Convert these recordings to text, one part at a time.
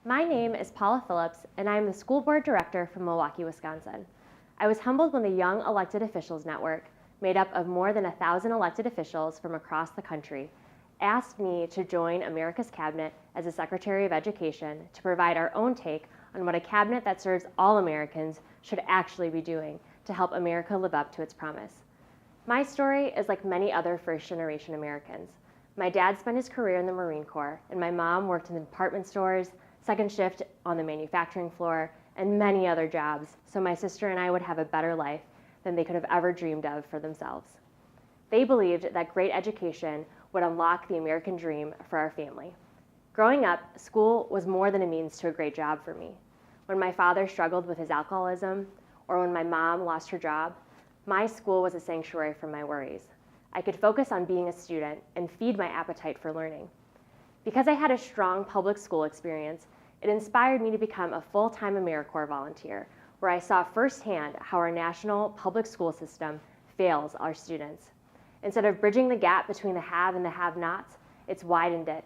My name is Paula Phillips, and I am the school board director from Milwaukee, Wisconsin. I was humbled when the Young Elected Officials Network, made up of more than 1,000 elected officials from across the country, asked me to join America's cabinet as a Secretary of Education to provide our own take on what a cabinet that serves all Americans should actually be doing to help America live up to its promise. My story is like many other first-generation Americans. My dad spent his career in the Marine Corps, and my mom worked in the department stores, second shift on the manufacturing floor, and many other jobs, so my sister and I would have a better life than they could have ever dreamed of for themselves. They believed that great education would unlock the American dream for our family. Growing up, school was more than a means to a great job for me. When my father struggled with his alcoholism, or when my mom lost her job, my school was a sanctuary from my worries. I could focus on being a student and feed my appetite for learning. Because I had a strong public school experience, it inspired me to become a full-time AmeriCorps volunteer, where I saw firsthand how our national public school system fails our students. Instead of bridging the gap between the have and the have-nots, it's widened it.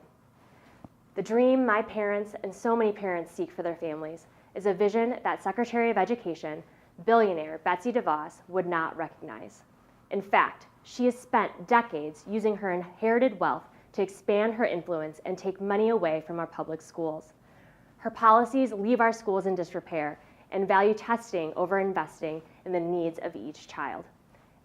The dream my parents and so many parents seek for their families is a vision that Secretary of Education, billionaire Betsy DeVos, would not recognize. In fact, she has spent decades using her inherited wealth to expand her influence and take money away from our public schools. Her policies leave our schools in disrepair and value testing over investing in the needs of each child.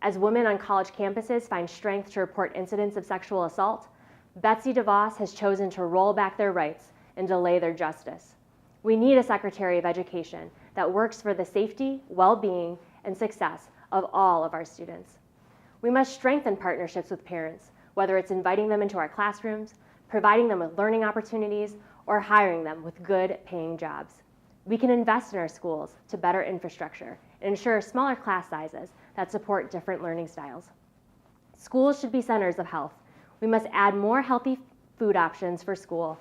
As women on college campuses find strength to report incidents of sexual assault, Betsy DeVos has chosen to roll back their rights and delay their justice. We need a Secretary of Education that works for the safety, well-being, and success of all of our students. We must strengthen partnerships with parents, whether it's inviting them into our classrooms, providing them with learning opportunities, or hiring them with good paying jobs. We can invest in our schools to better infrastructure and ensure smaller class sizes that support different learning styles. Schools should be centers of health. We must add more healthy food options for school,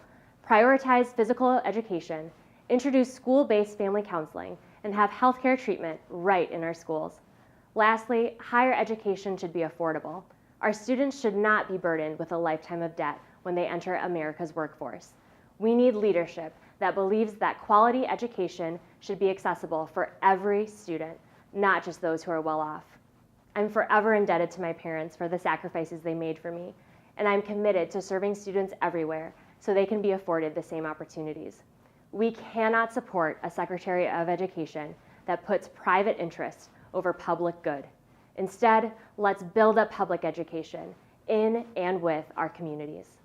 prioritize physical education, introduce school-based family counseling, and have healthcare treatment right in our schools. Lastly, higher education should be affordable. Our students should not be burdened with a lifetime of debt when they enter America's workforce. We need leadership that believes that quality education should be accessible for every student, not just those who are well off. I'm forever indebted to my parents for the sacrifices they made for me, and I'm committed to serving students everywhere so they can be afforded the same opportunities. We cannot support a Secretary of Education that puts private interests over public good. Instead, let's build up public education in and with our communities.